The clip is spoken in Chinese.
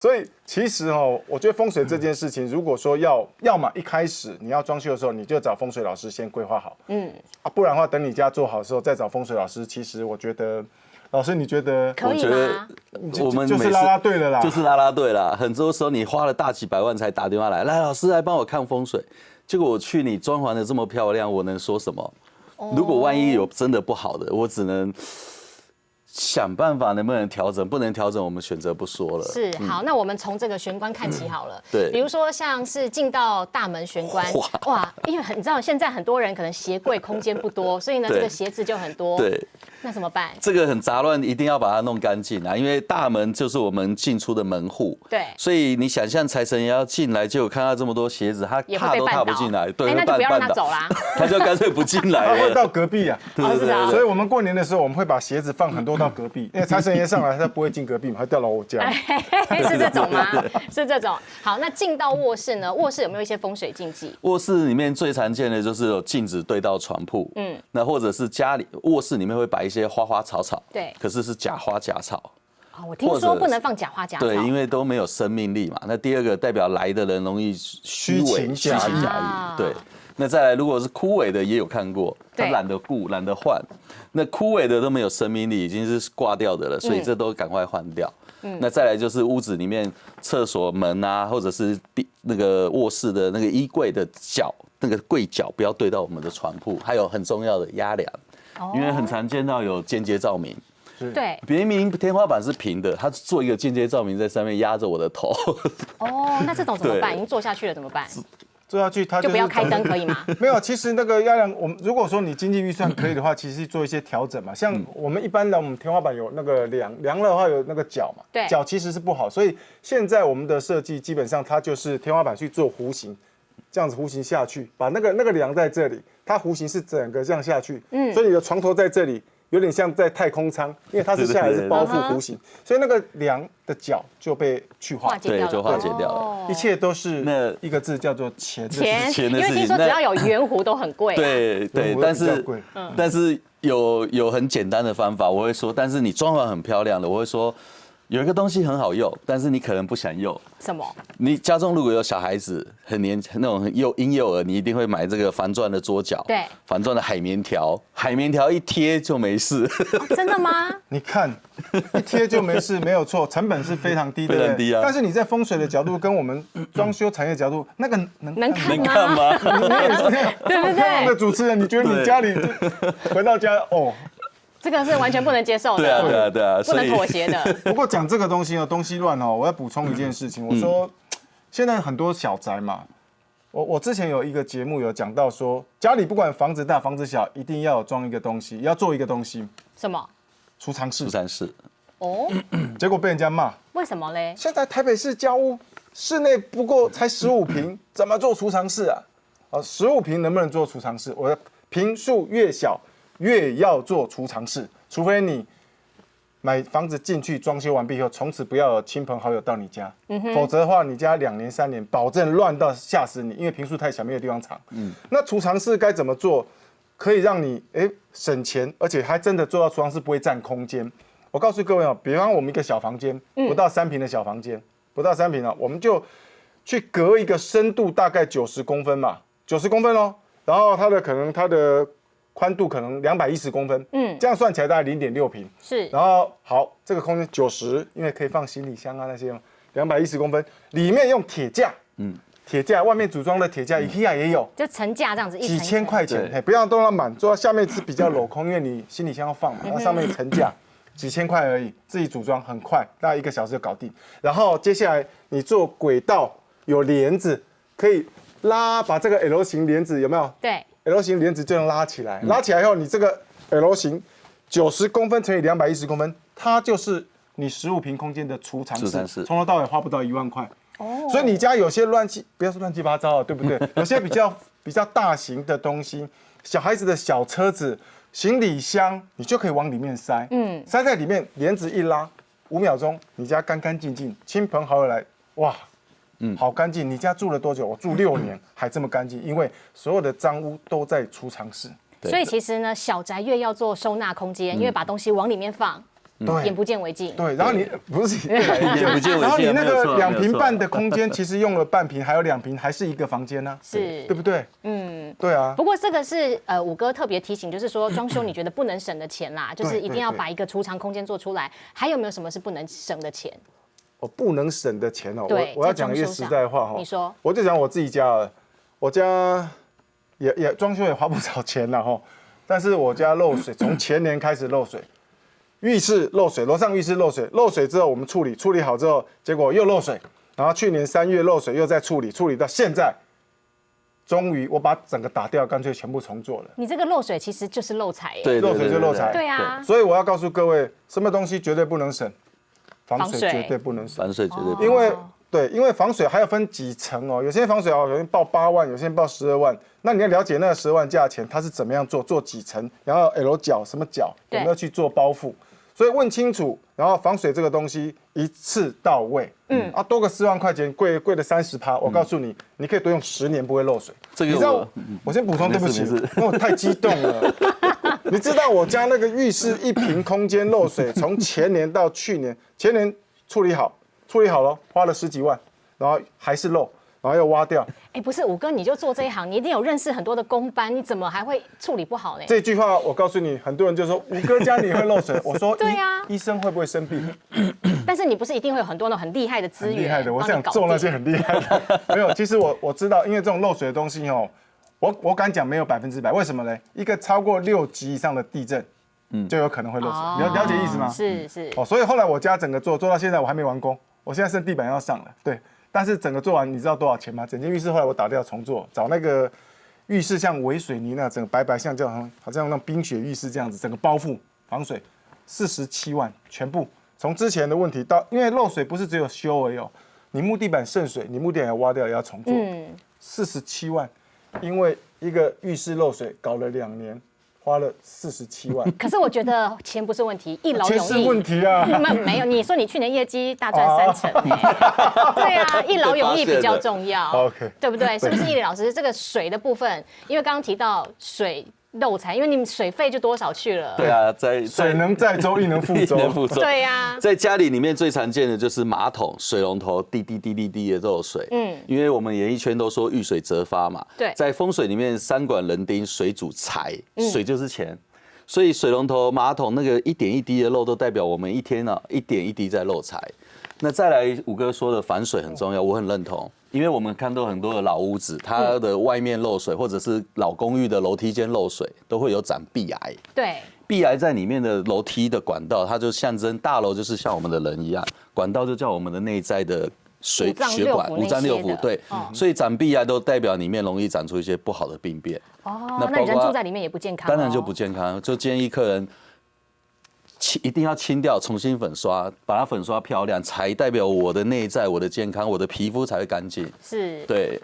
所以其实我觉得风水这件事情，如果说要么一开始你要装修的时候，你就找风水老师先规划好，不然的话，等你家做好的时候再找风水老师。其实我觉得，老师你觉得可以吗？我们就是啦啦队了啦，就是啦啦队啦。很多时候你花了大几百万才打电话来老师来帮我看风水，结果我去你装潢的这么漂亮，我能说什么？如果万一有真的不好的，我只能想办法能不能调整，不能调整我们选择不说了。是好，那我们从这个玄关看起好了。对，比如说像是进到大门玄关，哇，因为你知道现在很多人可能鞋柜空间不多，所以呢这个鞋子就很多。对。那怎么办？这个很杂乱，一定要把它弄干净啊！因为大门就是我们进出的门户，对，所以你想象财神爷要进来，结果看到这么多鞋子，他踏都踏不进来，对，那就不要让他走啦，他就干脆不进来了，他会到隔壁啊。对，所以我们过年的时候，我们会把鞋子放很多到隔壁，因为财神爷上来他不会进隔壁嘛，他掉到我家。是这种吗？是这种。好，那进到卧室呢？卧室有没有一些风水禁忌？卧室里面最常见的就是有镜子对到床铺，那或者是家里卧室里面会摆一些花花草草，对，可是是假花假草。我听说不能放假花假草，对，因为都没有生命力嘛。那第二个代表来的人容易虚伪、虚情假意。对，那再来如果是枯萎的也有看过，他懒得顾、懒得换。那枯萎的都没有生命力，已经是挂掉的了，所以这都赶快换掉。那再来就是屋子里面厕所门啊，或者是那个卧室的那个衣柜的角，那个柜角不要对到我们的床铺，还有很重要的压梁。因为很常见到有间接照明，对，明明天花板是平的，他做一个间接照明在上面压着我的头。那这种怎么办？已经做下去了怎么办？做下去他就不要开灯可以吗？没有，其实那个压梁，我们如果说你经济预算可以的话，其实做一些调整嘛。像我们一般的，我们天花板有那个梁的话有那个角嘛，对，角其实是不好，所以现在我们的设计基本上它就是天花板去做弧形。这样子弧形下去，把那个梁在这里，它弧形是整个这样下去，所以你的床头在这里，有点像在太空舱，因为它是下来是包覆弧形，所以那个梁的角就被去化，对，就化解掉了。一切都是那一个字叫做钱的事情，因为听说只要有圆弧都很贵。对，但是有很简单的方法，我会说，但是你装潢很漂亮的，我会说。有一个东西很好用，但是你可能不想用。什么？你家中如果有小孩子，那种婴幼儿，你一定会买这个防钻的桌角，对，防钻的海绵条，海绵条一贴就没事。真的吗？你看，一贴就没事，没有错，成本是非常低的，非常低啊。但是你在风水的角度跟我们装修产业角度，那个能看吗？对不对？的主持人，你觉得你家里回到家这个是完全不能接受的，对啊，不能妥协的。不过讲这个东西东西乱我要补充一件事情。我说，现在很多小宅嘛，我之前有一个节目有讲到说，家里不管房子大房子小，一定要装一个东西，要做一个东西。什么？储藏室。储藏室。结果被人家骂。为什么嘞？现在台北市交屋室内不过才15坪，怎么做储藏室啊？15坪能不能做储藏室？我的坪数越小。越要做储藏室，除非你买房子进去装修完毕以后，从此不要有亲朋好友到你家，否则的话，你家2年3年保证乱到吓死你，因为坪数太小，没有地方藏。那储藏室该怎么做，可以让你省钱，而且还真的做到储藏室不会占空间？我告诉各位比方我们一个小房间，不到3坪的小房间，不到3坪我们就去隔一个深度大概90公分嘛，90公分然后它的宽度可能210公分，这样算起来大概0.6坪，是。然后好，这个空间90，因为可以放行李箱啊那些，210公分，里面用铁架，铁架外面组装的铁架，IKEA 也有，就层架这样子，几千块钱，不要都要满，做到下面是比较镂空，因为你行李箱要放嘛，那上面层架几千块而已，自己组装很快，大概1个小时就搞定。然后接下来你做轨道，有帘子可以拉，把这个 L 型帘子有没有？对。L 型帘子就能拉起来，拉起来以后，你这个 L 型90公分乘以210公分，它就是你15坪空间的储藏室，从头到尾花不到1万块。所以你家有些不要说乱七八糟对不对？有些比较大型的东西，小孩子的小车子、行李箱，你就可以往里面塞，塞在里面，帘子一拉，5秒钟，你家干干净净，亲朋好友来，哇！好干净！你家住了多久？我住6年还这么干净，因为所有的脏污都在储藏室。所以其实呢，小宅越要做收纳空间，因为把东西往里面放，对，眼不见为净。对，然后你不是眼不见为净然后你那个没有错2坪半的空间，其实用了半坪，还有2坪，还是一个房间呢，是，对不对？对啊。不过这个是武哥特别提醒，就是说装修你觉得不能省的钱啦，就是一定要把一个储藏空间做出来。还有没有什么是不能省的钱？不能省的钱哦，对，我要讲一个实在话哈。你说，我就讲我自己家了，我家也装修也花不少钱了哈，但是我家漏水，从前年开始漏水，浴室漏水，楼上浴室漏水，漏水之后我们处理好之后，结果又漏水，然后去年3月漏水又再处理到现在，终于我把整个打掉，干脆全部重做了。你这个漏水其实就是漏财，对，漏水就漏财，对啊。所以我要告诉各位，什么东西绝对不能省，防水绝对不能省，防水绝对不能省，因为防水还要分几层哦，有些防水哦，有些报8万，有些报12万，那你要了解那个12万价钱它是怎么样做几层，然后 L 角什么角有没有去做包覆，所以问清楚，然后防水这个东西一次到位，多个4万块钱，贵了30%，我告诉你，你可以多用10年不会漏水。这个你知道我先补充，对不起，因为我太激动了。你知道我家那个浴室1坪空间漏水，从前年到去年，前年处理好了，花了10几万，然后还是漏，然后又挖掉。不是武哥，你就做这一行，你一定有认识很多的工班，你怎么还会处理不好呢？这句话我告诉你，很多人就说武哥家里会漏水，我说对啊，医生会不会生病？但是你不是一定会有很多那种很厉害的资源，很厉害的，我想做那些很厉害的。没有，其实我知道，因为这种漏水的东西哦，我敢讲没有100%，为什么呢？一个超过6级以上的地震，就有可能会漏水。你了解意思吗？是。所以后来我家整个做到现在，我还没完工，我现在剩地板要上了，对。但是整个做完，你知道多少钱吗？整间浴室后来我打掉重做，找那个浴室像伪水泥那整个白像这样，好像那种冰雪浴室这样子，整个包覆防水，47万全部。从之前的问题到，因为漏水不是只有修而已哦，你木地板渗水，你木地板要挖掉也要重做，47万，因为一个浴室漏水搞了2年。花了47万，可是我觉得钱不是问题，一劳永逸。钱是问题啊！没有，你说你去年业绩大赚3成，对啊，一劳永逸比较重要 ，OK， 对不对？是不是易磊老师这个水的部分？因为刚刚提到水漏财，因为你们水费就多少去了？对啊，水能载舟，亦能覆舟。对呀，在家里面最常见的就是马桶、水龙头滴滴滴滴滴的漏水。因为我们演艺圈都说遇水则发嘛。对，在风水里面，3管人丁，水主财，水就是钱。所以水龙头、马桶那个一点一滴的漏，都代表我们一天啊一点一滴在漏财。那再来，武哥说的防水很重要，我很认同。因为我们看到很多的老屋子，它的外面漏水，或者是老公寓的楼梯间漏水，都会有长壁癌。对，壁癌在里面的楼梯的管道，它就象征大楼就是像我们的人一样，管道就叫我们的内在的血管，五脏六腑。对，所以长壁癌都代表里面容易长出一些不好的病变。那人住在里面也不健康。当然就不健康，就建议客人一定要清掉，重新粉刷，把它粉刷漂亮，才代表我的内在、我的健康、我的皮肤才会干净。是，对。